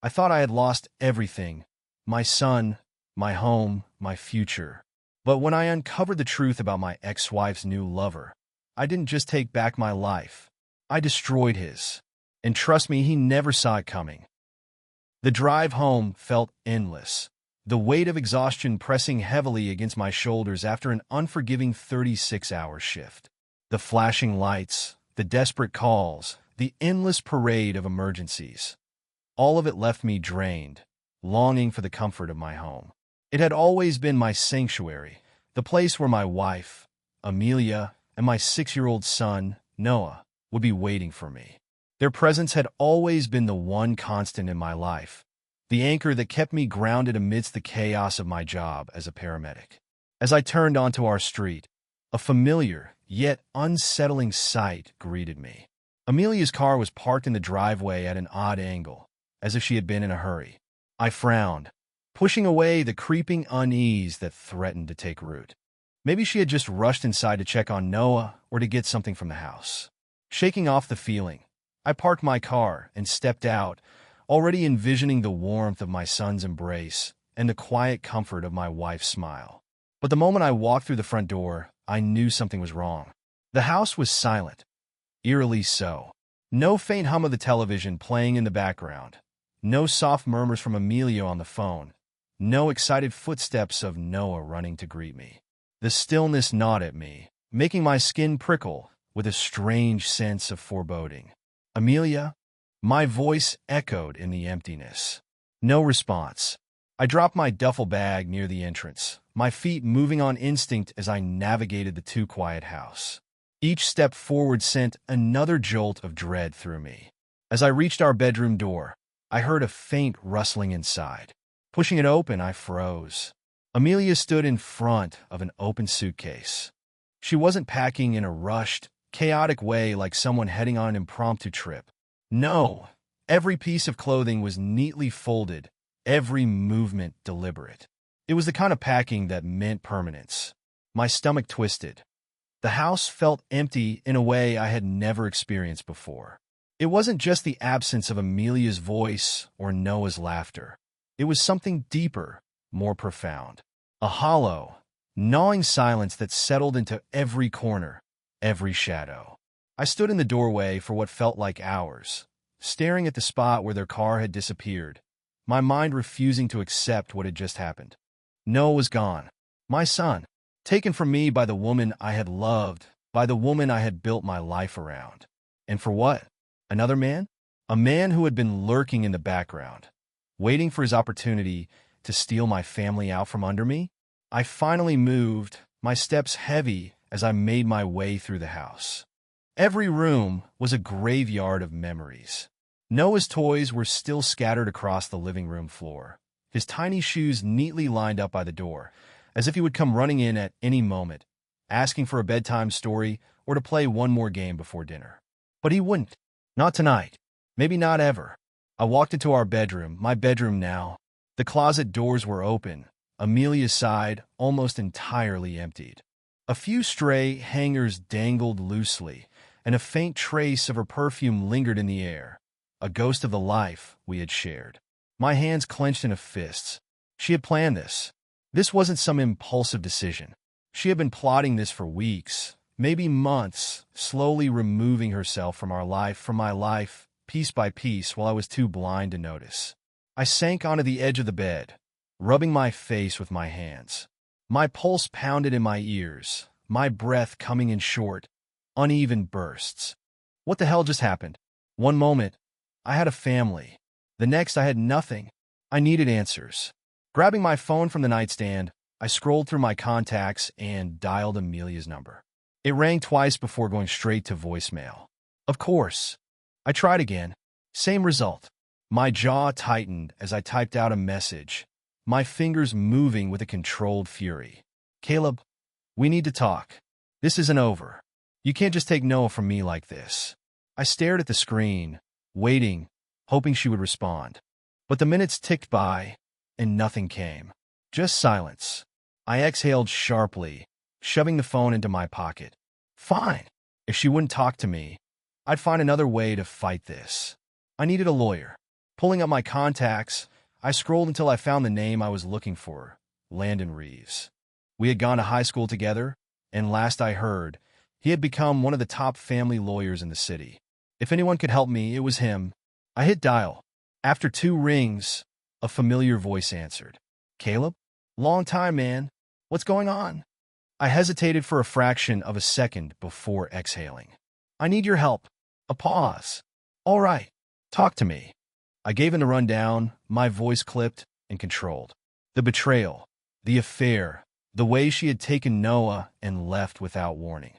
I thought I had lost everything: my son, my home, my future. But when I uncovered the truth about my ex-wife's new lover, I didn't just take back my life. I destroyed his. And trust me, he never saw it coming. The drive home felt endless, the weight of exhaustion pressing heavily against my shoulders after an unforgiving 36-hour shift. The flashing lights, the desperate calls, the endless parade of emergencies. All of it left me drained, longing for the comfort of my home. It had always been my sanctuary, the place where my wife, Amelia, and my 6-year-old son, Noah, would be waiting for me. Their presence had always been the one constant in my life, the anchor that kept me grounded amidst the chaos of my job as a paramedic. As I turned onto our street, a familiar, yet unsettling sight greeted me. Amelia's car was parked in the driveway at an odd angle, as if she had been in a hurry. I frowned, pushing away the creeping unease that threatened to take root. Maybe she had just rushed inside to check on Noah or to get something from the house. Shaking off the feeling, I parked my car and stepped out, already envisioning the warmth of my son's embrace and the quiet comfort of my wife's smile. But the moment I walked through the front door, I knew something was wrong. The house was silent, eerily so. No faint hum of the television playing in the background. No soft murmurs from Amelia on the phone. No excited footsteps of Noah running to greet me. The stillness gnawed at me, making my skin prickle with a strange sense of foreboding. "Amelia?" My voice echoed in the emptiness. No response. I dropped my duffel bag near the entrance, my feet moving on instinct as I navigated the too-quiet house. Each step forward sent another jolt of dread through me. As I reached our bedroom door, I heard a faint rustling inside. Pushing it open, I froze. Amelia stood in front of an open suitcase. She wasn't packing in a rushed, chaotic way like someone heading on an impromptu trip. No, every piece of clothing was neatly folded, every movement deliberate. It was the kind of packing that meant permanence. My stomach twisted. The house felt empty in a way I had never experienced before. It wasn't just the absence of Amelia's voice or Noah's laughter. It was something deeper, more profound. A hollow, gnawing silence that settled into every corner, every shadow. I stood in the doorway for what felt like hours, staring at the spot where their car had disappeared, my mind refusing to accept what had just happened. Noah was gone. My son, taken from me by the woman I had loved, by the woman I had built my life around. And for what? Another man? A man who had been lurking in the background, waiting for his opportunity to steal my family out from under me? I finally moved, my steps heavy as I made my way through the house. Every room was a graveyard of memories. Noah's toys were still scattered across the living room floor, his tiny shoes neatly lined up by the door, as if he would come running in at any moment, asking for a bedtime story or to play one more game before dinner. But he wouldn't. Not tonight. Maybe not ever. I walked into our bedroom, my bedroom now. The closet doors were open, Amelia's side almost entirely emptied. A few stray hangers dangled loosely, and a faint trace of her perfume lingered in the air, a ghost of the life we had shared. My hands clenched into fists. She had planned this. This wasn't some impulsive decision. She had been plotting this for weeks, maybe months, slowly removing herself from our life, from my life, piece by piece, while I was too blind to notice. I sank onto the edge of the bed, rubbing my face with my hands. My pulse pounded in my ears, my breath coming in short, uneven bursts. What the hell just happened? One moment, I had a family. The next, I had nothing. I needed answers. Grabbing my phone from the nightstand, I scrolled through my contacts and dialed Amelia's number. It rang twice before going straight to voicemail. Of course. I tried again. Same result. My jaw tightened as I typed out a message, my fingers moving with a controlled fury. "Caleb, we need to talk. This isn't over. You can't just take Noah from me like this." I stared at the screen, waiting, hoping she would respond. But the minutes ticked by, and nothing came. Just silence. I exhaled sharply, shoving the phone into my pocket. Fine. If she wouldn't talk to me, I'd find another way to fight this. I needed a lawyer. Pulling up my contacts, I scrolled until I found the name I was looking for, Landon Reeves. We had gone to high school together, and last I heard, he had become one of the top family lawyers in the city. If anyone could help me, it was him. I hit dial. After 2 rings, a familiar voice answered. Caleb? Long time, man. What's going on? I hesitated for a fraction of a second before exhaling. I need your help. A pause. All right. Talk to me. I gave him the rundown, my voice clipped and controlled. The betrayal, the affair, the way she had taken Noah and left without warning.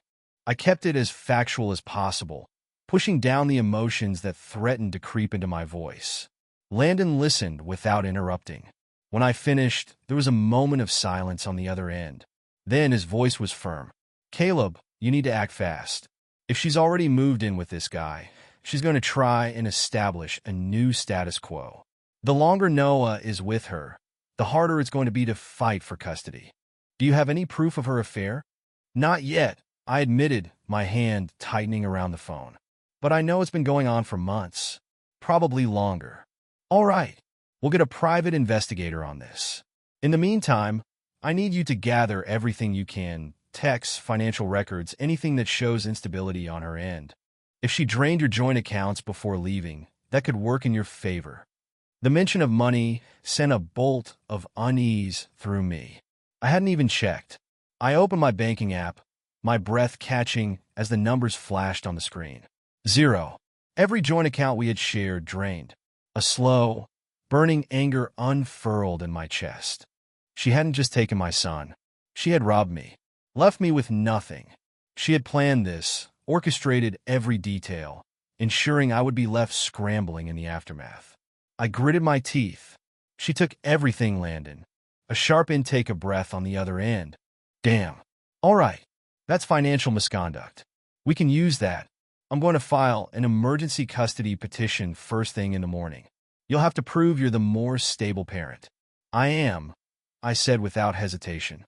I kept it as factual as possible, pushing down the emotions that threatened to creep into my voice. Landon listened without interrupting. When I finished, there was a moment of silence on the other end. Then his voice was firm. Caleb, you need to act fast. If she's already moved in with this guy, she's going to try and establish a new status quo. The longer Noah is with her, the harder it's going to be to fight for custody. Do you have any proof of her affair? Not yet, I admitted, my hand tightening around the phone. But I know it's been going on for months, probably longer. All right, we'll get a private investigator on this. In the meantime, I need you to gather everything you can, texts, financial records, anything that shows instability on her end. If she drained your joint accounts before leaving, that could work in your favor. The mention of money sent a bolt of unease through me. I hadn't even checked. I opened my banking app, my breath catching as the numbers flashed on the screen. 0. Every joint account we had shared drained. A slow, burning anger unfurled in my chest. She hadn't just taken my son. She had robbed me, left me with nothing. She had planned this, orchestrated every detail, ensuring I would be left scrambling in the aftermath. I gritted my teeth. She took everything, Landon. A sharp intake of breath on the other end. Damn. All right. That's financial misconduct. We can use that. I'm going to file an emergency custody petition first thing in the morning. You'll have to prove you're the more stable parent. I am, I said without hesitation.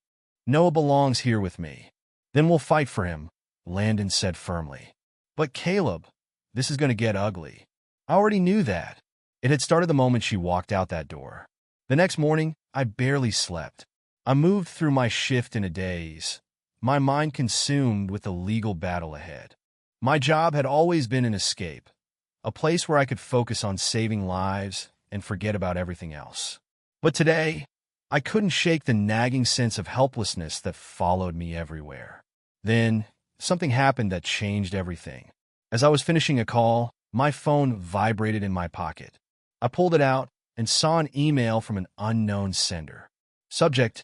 Noah belongs here with me. Then we'll fight for him, Landon said firmly. But Caleb, this is going to get ugly. I already knew that. It had started the moment she walked out that door. The next morning, I barely slept. I moved through my shift in a daze, my mind consumed with the legal battle ahead. My job had always been an escape, a place where I could focus on saving lives and forget about everything else. But today, I couldn't shake the nagging sense of helplessness that followed me everywhere. Then, something happened that changed everything. As I was finishing a call, my phone vibrated in my pocket. I pulled it out and saw an email from an unknown sender. Subject,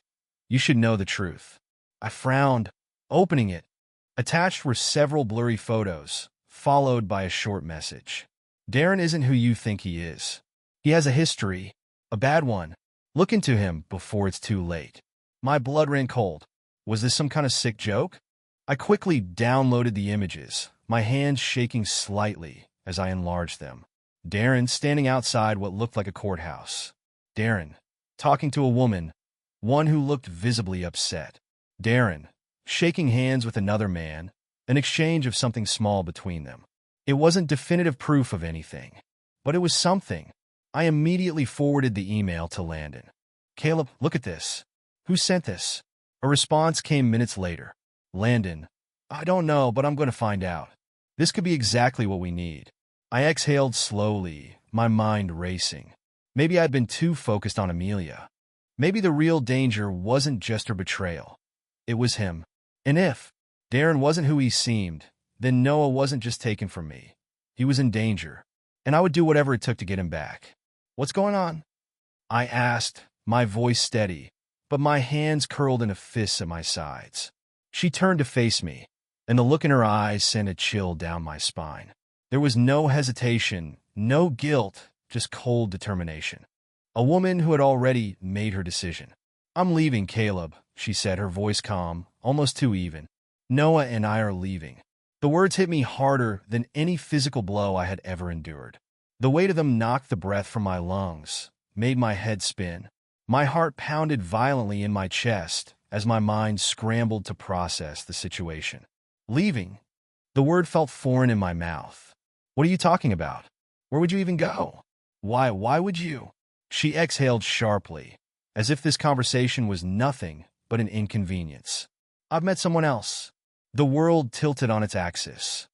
you should know the truth. I frowned, opening it. Attached were several blurry photos, followed by a short message. Darren isn't who you think he is. He has a history, a bad one. Look into him before it's too late. My blood ran cold. Was this some kind of sick joke? I quickly downloaded the images, my hands shaking slightly as I enlarged them. Darren standing outside what looked like a courthouse. Darren talking to a woman, one who looked visibly upset. Darren shaking hands with another man, an exchange of something small between them. It wasn't definitive proof of anything, but it was something. I immediately forwarded the email to Landon. Caleb, look at this. Who sent this? A response came minutes later. Landon, I don't know, but I'm going to find out. This could be exactly what we need. I exhaled slowly, my mind racing. Maybe I'd been too focused on Amelia. Maybe the real danger wasn't just her betrayal. It was him. And if Darren wasn't who he seemed, then Noah wasn't just taken from me. He was in danger, and I would do whatever it took to get him back. What's going on? I asked, my voice steady, but my hands curled into fists at my sides. She turned to face me, and the look in her eyes sent a chill down my spine. There was no hesitation, no guilt, just cold determination. A woman who had already made her decision. I'm leaving, Caleb, she said, her voice calm, almost too even. Noah and I are leaving. The words hit me harder than any physical blow I had ever endured. The weight of them knocked the breath from my lungs, made my head spin. My heart pounded violently in my chest as my mind scrambled to process the situation. Leaving? The word felt foreign in my mouth. What are you talking about? Where would you even go? Why would you? She exhaled sharply, as if this conversation was nothing but an inconvenience. I've met someone else. The world tilted on its axis.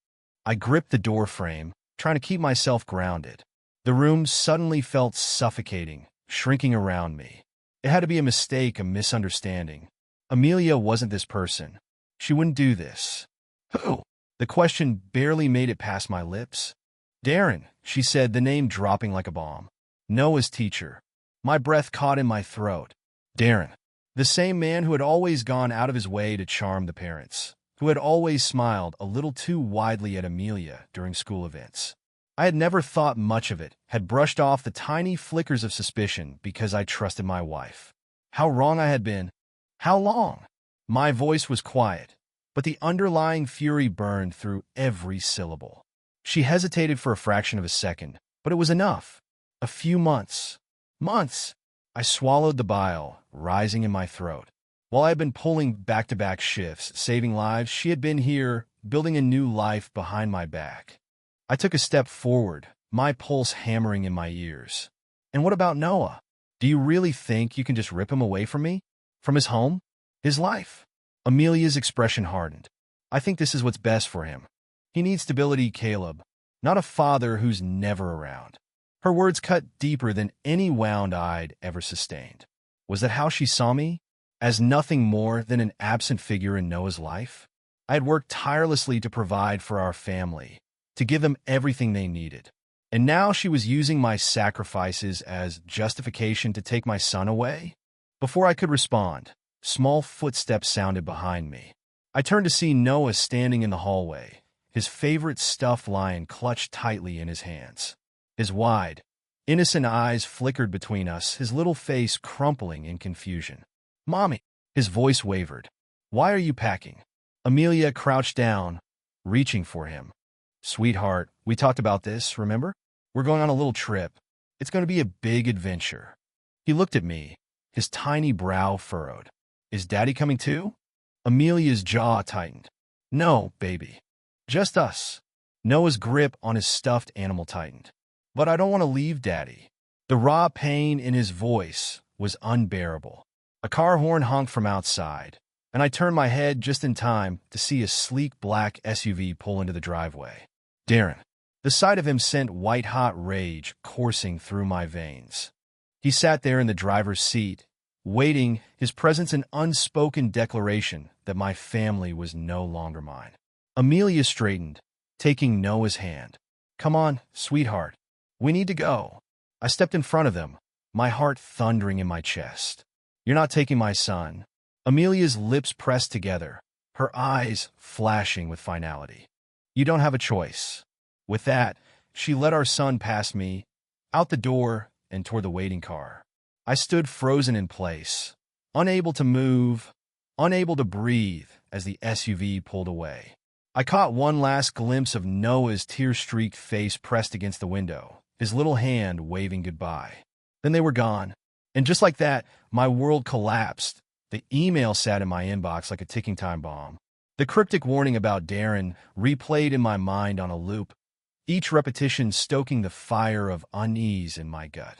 I gripped the door frame, trying to keep myself grounded. The room suddenly felt suffocating, shrinking around me. It had to be a mistake, a misunderstanding. Amelia wasn't this person. She wouldn't do this. Who? The question barely made it past my lips. Darren, she said, the name dropping like a bomb. Noah's teacher. My breath caught in my throat. Darren. The same man who had always gone out of his way to charm the parents, who had always smiled a little too widely at Amelia during school events. I had never thought much of it, had brushed off the tiny flickers of suspicion because I trusted my wife. How wrong I had been. How long? My voice was quiet, but the underlying fury burned through every syllable. She hesitated for a fraction of a second, but it was enough. A few months. Months! I swallowed the bile, rising in my throat. While I had been pulling back-to-back shifts, saving lives, she had been here, building a new life behind my back. I took a step forward, my pulse hammering in my ears. And what about Noah? Do you really think you can just rip him away from me? From his home? His life? Amelia's expression hardened. I think this is what's best for him. He needs stability, Caleb, not a father who's never around. Her words cut deeper than any wound I'd ever sustained. Was that how she saw me? As nothing more than an absent figure in Noah's life? I had worked tirelessly to provide for our family, to give them everything they needed. And now she was using my sacrifices as justification to take my son away? Before I could respond, small footsteps sounded behind me. I turned to see Noah standing in the hallway, his favorite stuffed lion clutched tightly in his hands. His wide, innocent eyes flickered between us, his little face crumpling in confusion. Mommy! His voice wavered. Why are you packing? Amelia crouched down, reaching for him. Sweetheart, we talked about this, remember? We're going on a little trip. It's going to be a big adventure. He looked at me, his tiny brow furrowed. Is Daddy coming too? Amelia's jaw tightened. No, baby. Just us. Noah's grip on his stuffed animal tightened. But I don't want to leave Daddy. The raw pain in his voice was unbearable. A car horn honked from outside, and I turned my head just in time to see a sleek black SUV pull into the driveway. Darren. The sight of him sent white-hot rage coursing through my veins. He sat there in the driver's seat, waiting, his presence an unspoken declaration that my family was no longer mine. Amelia straightened, taking Noah's hand. Come on, sweetheart. We need to go. I stepped in front of them, my heart thundering in my chest. You're not taking my son. Amelia's lips pressed together, her eyes flashing with finality. You don't have a choice. With that, she led our son past me, out the door and toward the waiting car. I stood frozen in place, unable to move, unable to breathe as the SUV pulled away. I caught one last glimpse of Noah's tear-streaked face pressed against the window, his little hand waving goodbye. Then they were gone. And just like that, my world collapsed. The email sat in my inbox like a ticking time bomb. The cryptic warning about Darren replayed in my mind on a loop, each repetition stoking the fire of unease in my gut.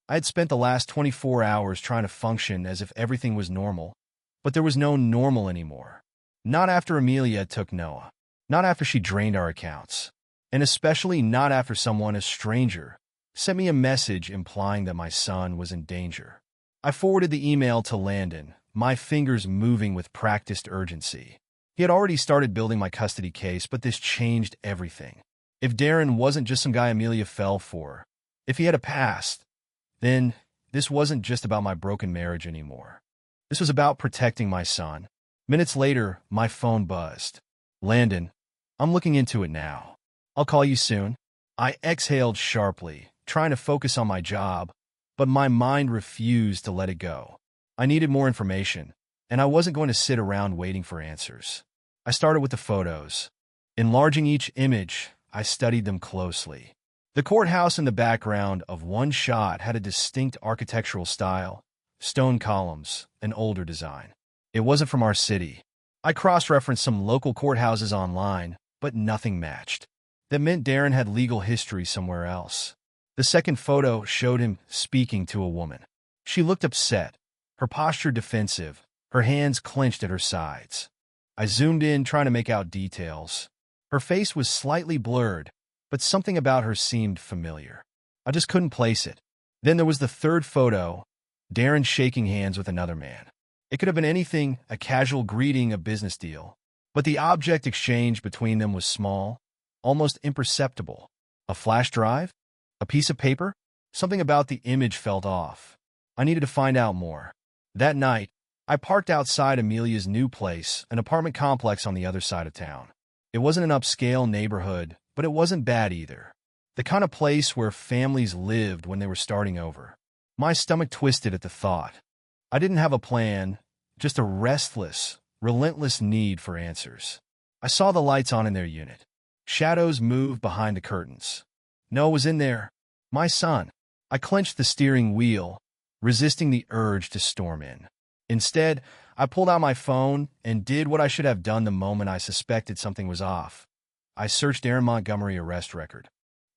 I had spent the last 24 hours trying to function as if everything was normal, but there was no normal anymore. Not after Amelia took Noah, not after she drained our accounts, and especially not after someone, a stranger, sent me a message implying that my son was in danger. I forwarded the email to Landon, my fingers moving with practiced urgency. He had already started building my custody case, but this changed everything. If Darren wasn't just some guy Amelia fell for, if he had a past, then this wasn't just about my broken marriage anymore. This was about protecting my son. Minutes later, my phone buzzed. Landon, I'm looking into it now. I'll call you soon. I exhaled sharply, trying to focus on my job, but my mind refused to let it go. I needed more information, and I wasn't going to sit around waiting for answers. I started with the photos. Enlarging each image, I studied them closely. The courthouse in the background of one shot had a distinct architectural style, stone columns, an older design. It wasn't from our city. I cross-referenced some local courthouses online, but nothing matched. That meant Darren had legal history somewhere else. The The second photo showed him speaking to a woman. She looked upset, her posture defensive, her hands clenched at her sides. I zoomed in, trying to make out details. Her face was slightly blurred, but something about her seemed familiar. I just couldn't place it. Then there was the third photo, Darren shaking hands with another man. It could have been anything, a casual greeting, a business deal. But the object exchange between them was small, almost imperceptible. A flash drive? A piece of paper? Something about the image felt off. I needed to find out more. That night, I parked outside Amelia's new place, an apartment complex on the other side of town. It wasn't an upscale neighborhood, but it wasn't bad either. The kind of place where families lived when they were starting over. My stomach twisted at the thought. I didn't have a plan, just a restless, relentless need for answers. I saw the lights on in their unit. Shadows moved behind the curtains. Noah was in there. My son. I clenched the steering wheel, resisting the urge to storm in. Instead, I pulled out my phone and did what I should have done the moment I suspected something was off. I searched Darren Montgomery arrest record.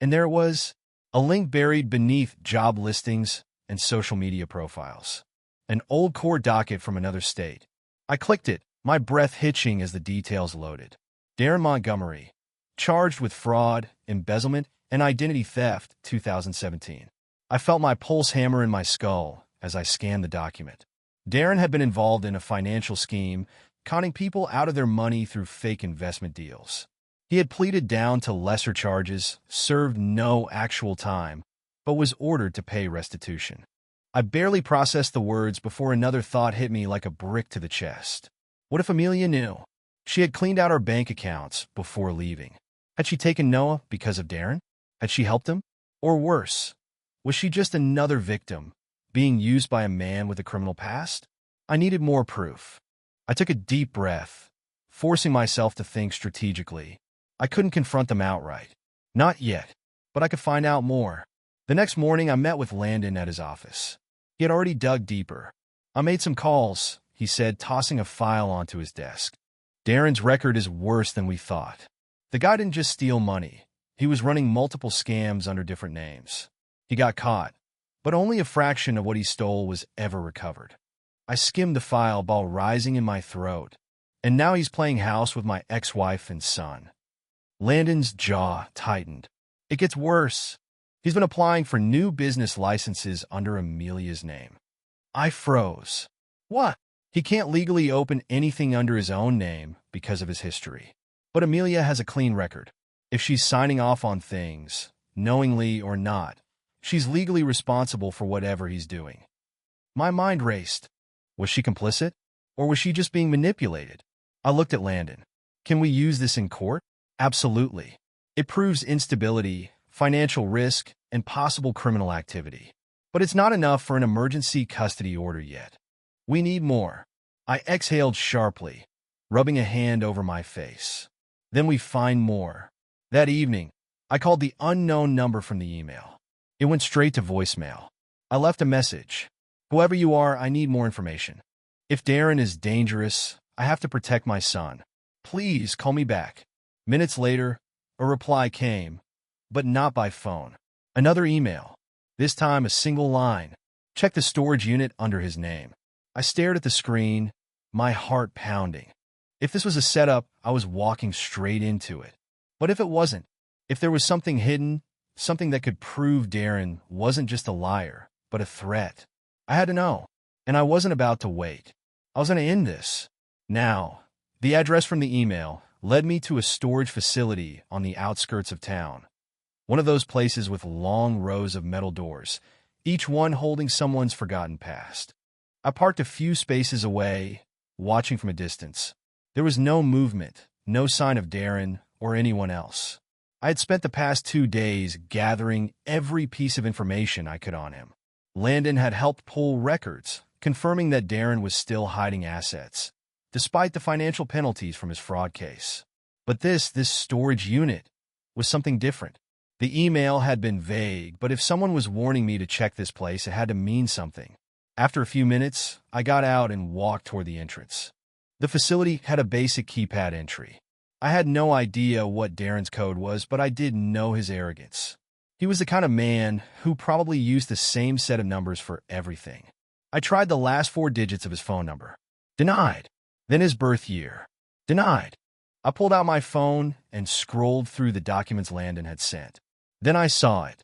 And there it was, a link buried beneath job listings and social media profiles. An old court docket from another state. I clicked it, my breath hitching as the details loaded. Darren Montgomery, charged with fraud, embezzlement, and identity theft, 2017. I felt my pulse hammer in my skull as I scanned the document. Darren had been involved in a financial scheme, conning people out of their money through fake investment deals. He had pleaded down to lesser charges, served no actual time, but was ordered to pay restitution. I barely processed the words before another thought hit me like a brick to the chest. What if Amelia knew? She had cleaned out our bank accounts before leaving. Had she taken Noah because of Darren? Had she helped him? Or worse, was she just another victim, being used by a man with a criminal past? I needed more proof. I took a deep breath, forcing myself to think strategically. I couldn't confront them outright. Not yet, but I could find out more. The next morning, I met with Landon at his office. He had already dug deeper. I made some calls, he said, tossing a file onto his desk. Darren's record is worse than we thought. The guy didn't just steal money. He was running multiple scams under different names. He got caught, but only a fraction of what he stole was ever recovered. I skimmed the file, ball rising in my throat. And now he's playing house with my ex-wife and son. Landon's jaw tightened. It gets worse. He's been applying for new business licenses under Amelia's name. I froze. What? He can't legally open anything under his own name because of his history. But Amelia has a clean record. If she's signing off on things, knowingly or not, she's legally responsible for whatever he's doing. My mind raced. Was she complicit? Or was she just being manipulated? I looked at Landon. Can we use this in court? Absolutely. It proves instability, financial risk, and possible criminal activity. But it's not enough for an emergency custody order yet. We need more. I exhaled sharply, rubbing a hand over my face. Then we find more. That evening, I called the unknown number from the email. It went straight to voicemail. I left a message. Whoever you are, I need more information. If Darren is dangerous, I have to protect my son. Please call me back. Minutes later, a reply came, but not by phone. Another email. This time a single line. Check the storage unit under his name. I stared at the screen, my heart pounding. If this was a setup, I was walking straight into it. But if it wasn't, if there was something hidden, something that could prove Darren wasn't just a liar, but a threat, I had to know. And I wasn't about to wait. I was going to end this. Now, the address from the email led me to a storage facility on the outskirts of town. One of those places with long rows of metal doors, each one holding someone's forgotten past. I parked a few spaces away, watching from a distance. There was no movement, no sign of Darren or anyone else. I had spent the past 2 days gathering every piece of information I could on him. Landon had helped pull records, confirming that Darren was still hiding assets, despite the financial penalties from his fraud case. But this storage unit was something different. The email had been vague, but if someone was warning me to check this place, it had to mean something. After a few minutes, I got out and walked toward the entrance. The facility had a basic keypad entry. I had no idea what Darren's code was, but I did know his arrogance. He was the kind of man who probably used the same set of numbers for everything. I tried the last 4 digits of his phone number. Denied. Then his birth year. Denied. I pulled out my phone and scrolled through the documents Landon had sent. Then I saw it.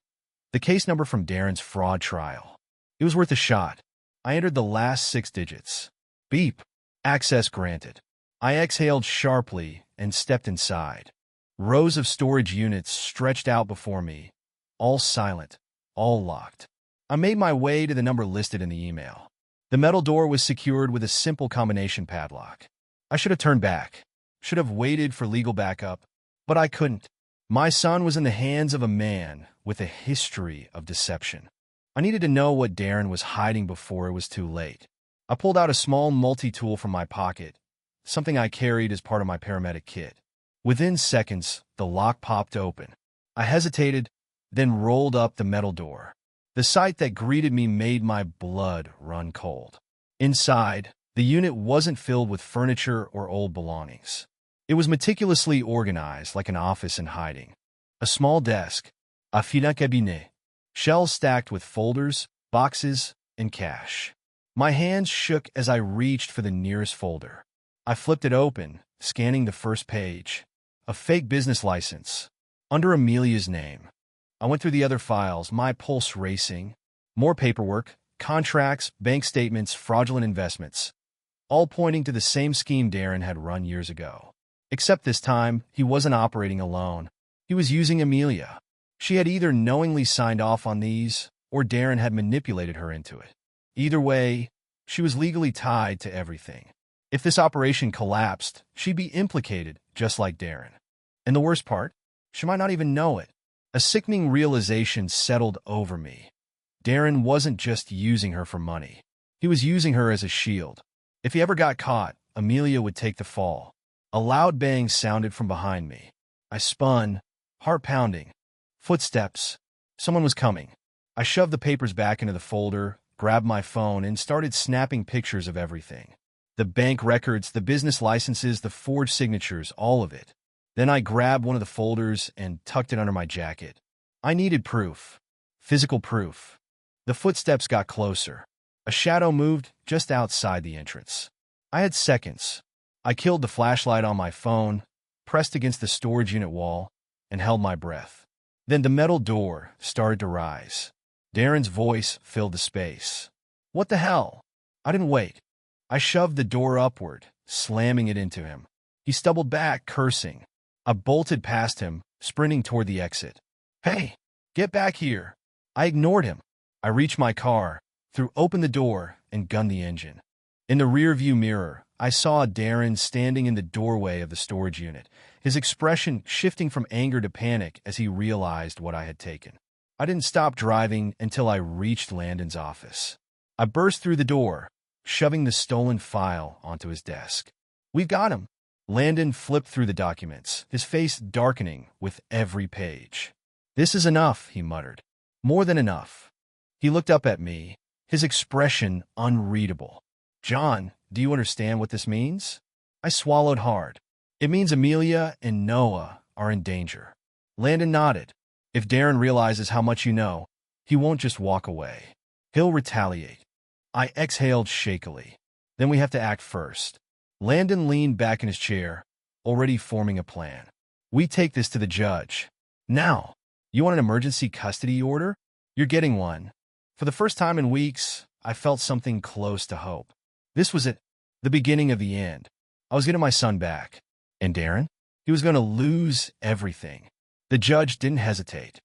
The case number from Darren's fraud trial. It was worth a shot. I entered the last 6 digits. Beep. Access granted. I exhaled sharply and stepped inside. Rows of storage units stretched out before me, all silent, all locked. I made my way to the number listed in the email. The metal door was secured with a simple combination padlock. I should have turned back, should have waited for legal backup, but I couldn't. My son was in the hands of a man with a history of deception. I needed to know what Darren was hiding before it was too late. I pulled out a small multi-tool from my pocket, something I carried as part of my paramedic kit. Within seconds, the lock popped open. I hesitated, then rolled up the metal door. The sight that greeted me made my blood run cold. Inside, the unit wasn't filled with furniture or old belongings. It was meticulously organized like an office in hiding. A small desk, a fina cabinet, shelves stacked with folders, boxes, and cash. My hands shook as I reached for the nearest folder. I flipped it open, scanning the first page. A fake business license, under Amelia's name. I went through the other files, my pulse racing. More paperwork, contracts, bank statements, fraudulent investments, all pointing to the same scheme Darren had run years ago. Except this time, he wasn't operating alone. He was using Amelia. She had either knowingly signed off on these, or Darren had manipulated her into it. Either way, she was legally tied to everything. If this operation collapsed, she'd be implicated, just like Darren. And the worst part, she might not even know it. A sickening realization settled over me. Darren wasn't just using her for money. He was using her as a shield. If he ever got caught, Amelia would take the fall. A loud bang sounded from behind me. I spun, heart pounding. Footsteps. Someone was coming. I shoved the papers back into the folder, grabbed my phone, and started snapping pictures of everything. The bank records, the business licenses, the forged signatures, all of it. Then I grabbed one of the folders and tucked it under my jacket. I needed proof. Physical proof. The footsteps got closer. A shadow moved just outside the entrance. I had seconds. I killed the flashlight on my phone, pressed against the storage unit wall, and held my breath. Then the metal door started to rise. Darren's voice filled the space. What the hell? I didn't wait. I shoved the door upward, slamming it into him. He stumbled back, cursing. I bolted past him, sprinting toward the exit. Hey, get back here. I ignored him. I reached my car, threw open the door, and gunned the engine. In the rearview mirror, I saw Darren standing in the doorway of the storage unit, his expression shifting from anger to panic as he realized what I had taken. I didn't stop driving until I reached Landon's office. I burst through the door, shoving the stolen file onto his desk. We've got him. Landon flipped through the documents, his face darkening with every page. This is enough, he muttered. More than enough. He looked up at me, his expression unreadable. John, do you understand what this means? I swallowed hard. It means Amelia and Noah are in danger. Landon nodded. If Darren realizes how much you know, he won't just walk away. He'll retaliate. I exhaled shakily. Then we have to act first. Landon leaned back in his chair, already forming a plan. We take this to the judge. Now, you want an emergency custody order? You're getting one. For the first time in weeks, I felt something close to hope. This was it, the beginning of the end. I was getting my son back. And Darren? He was going to lose everything. The judge didn't hesitate.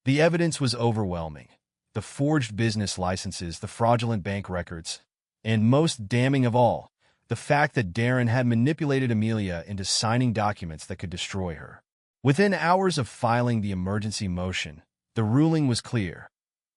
The evidence was overwhelming. The forged business licenses, the fraudulent bank records, and most damning of all, the fact that Darren had manipulated Amelia into signing documents that could destroy her. Within hours of filing the emergency motion, the ruling was clear.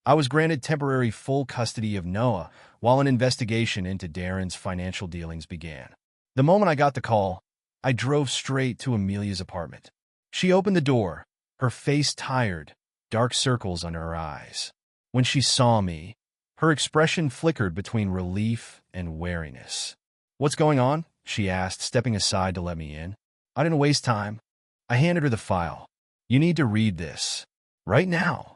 I was granted temporary full custody of Noah while an investigation into Darren's financial dealings began. The moment I got the call, I drove straight to Amelia's apartment. She opened the door, her face tired, dark circles under her eyes. When she saw me, her expression flickered between relief and wariness. What's going on? She asked, stepping aside to let me in. I didn't waste time. I handed her the file. You need to read this. Right now.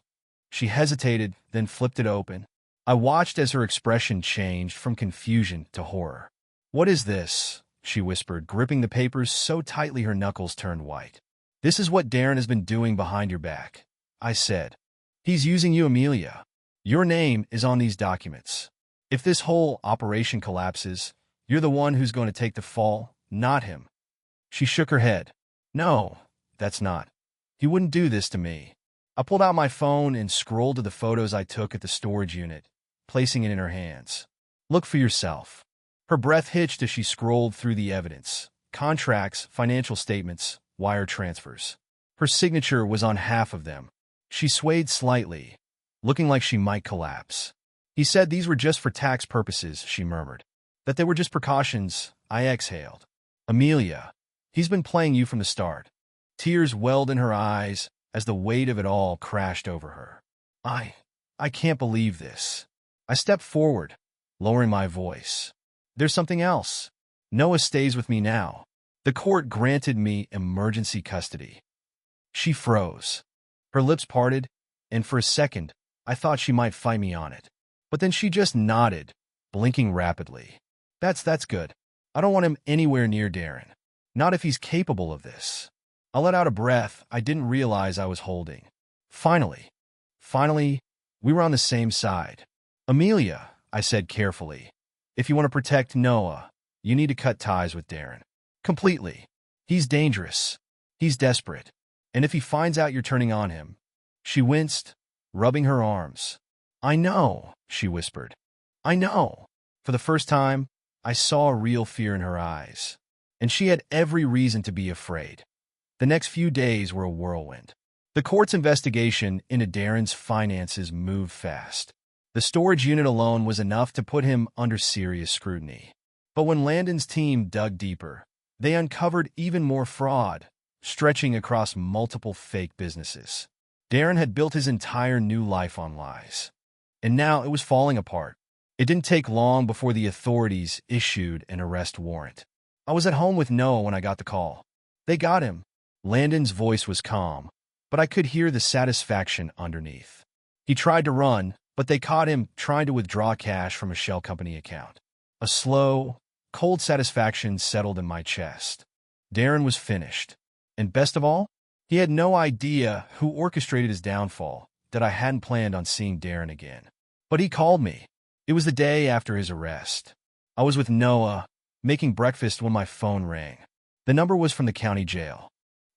She hesitated, then flipped it open. I watched as her expression changed from confusion to horror. "What is this?" she whispered, gripping the papers so tightly her knuckles turned white. "This is what Darren has been doing behind your back," I said. "He's using you, Amelia. Your name is on these documents. If this whole operation collapses, you're the one who's going to take the fall, not him." She shook her head. "No, that's not. He wouldn't do this to me." I pulled out my phone and scrolled to the photos I took at the storage unit, placing it in her hands. "Look for yourself." Her breath hitched as she scrolled through the evidence: contracts, financial statements, wire transfers. Her signature was on half of them. She swayed slightly, looking like she might collapse. "He said these were just for tax purposes," she murmured. "That they were just precautions." I exhaled. "Amelia, he's been playing you from the start." Tears welled in her eyes as the weight of it all crashed over her. I can't believe this." I stepped forward, lowering my voice. "There's something else. Noah stays with me now. The court granted me emergency custody." She froze. Her lips parted, and for a second, I thought she might fight me on it. But then she just nodded, blinking rapidly. That's good. I don't want him anywhere near Darren. Not if he's capable of this." I let out a breath I didn't realize I was holding. Finally, we were on the same side. "Amelia," I said carefully, "if you want to protect Noah, you need to cut ties with Darren. Completely. He's dangerous. He's desperate. And if he finds out you're turning on him—" She winced, rubbing her arms. "I know," she whispered. "I know." For the first time, I saw real fear in her eyes. And she had every reason to be afraid. The next few days were a whirlwind. The court's investigation into Darren's finances moved fast. The storage unit alone was enough to put him under serious scrutiny. But when Landon's team dug deeper, they uncovered even more fraud, stretching across multiple fake businesses. Darren had built his entire new life on lies. And now it was falling apart. It didn't take long before the authorities issued an arrest warrant. I was at home with Noah when I got the call. "They got him." Landon's voice was calm, but I could hear the satisfaction underneath. "He tried to run, but they caught him trying to withdraw cash from a shell company account." A slow, cold satisfaction settled in my chest. Darren was finished. And best of all, he had no idea who orchestrated his downfall, that I hadn't planned on seeing Darren again. But he called me. It was the day after his arrest. I was with Noah, making breakfast when my phone rang. The number was from the county jail.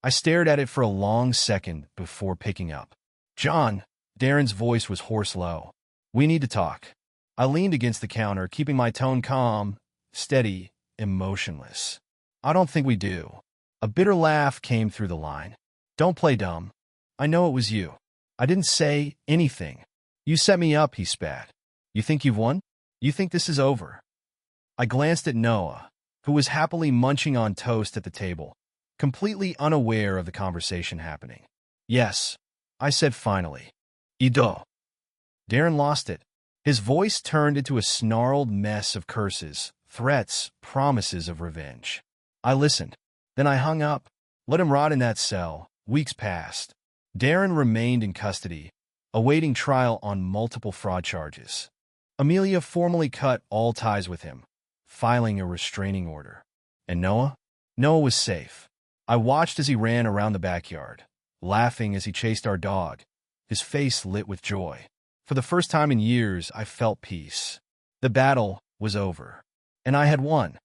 I stared at it for a long second before picking up. "John," Darren's voice was hoarse low. "We need to talk." I leaned against the counter, keeping my tone calm, steady, emotionless. "I don't think we do." A bitter laugh came through the line. "Don't play dumb. I know it was you." I didn't say anything. "You set me up," he spat. "You think you've won? You think this is over?" I glanced at Noah, who was happily munching on toast at the table, completely unaware of the conversation happening. "Yes," I said finally. "Ido." Darren lost it. His voice turned into a snarled mess of curses, threats, promises of revenge. I listened. Then I hung up, let him rot in that cell. Weeks passed. Darren remained in custody, awaiting trial on multiple fraud charges. Amelia formally cut all ties with him, filing a restraining order. And Noah? Noah was safe. I watched as he ran around the backyard, laughing as he chased our dog, his face lit with joy. For the first time in years, I felt peace. The battle was over, and I had won.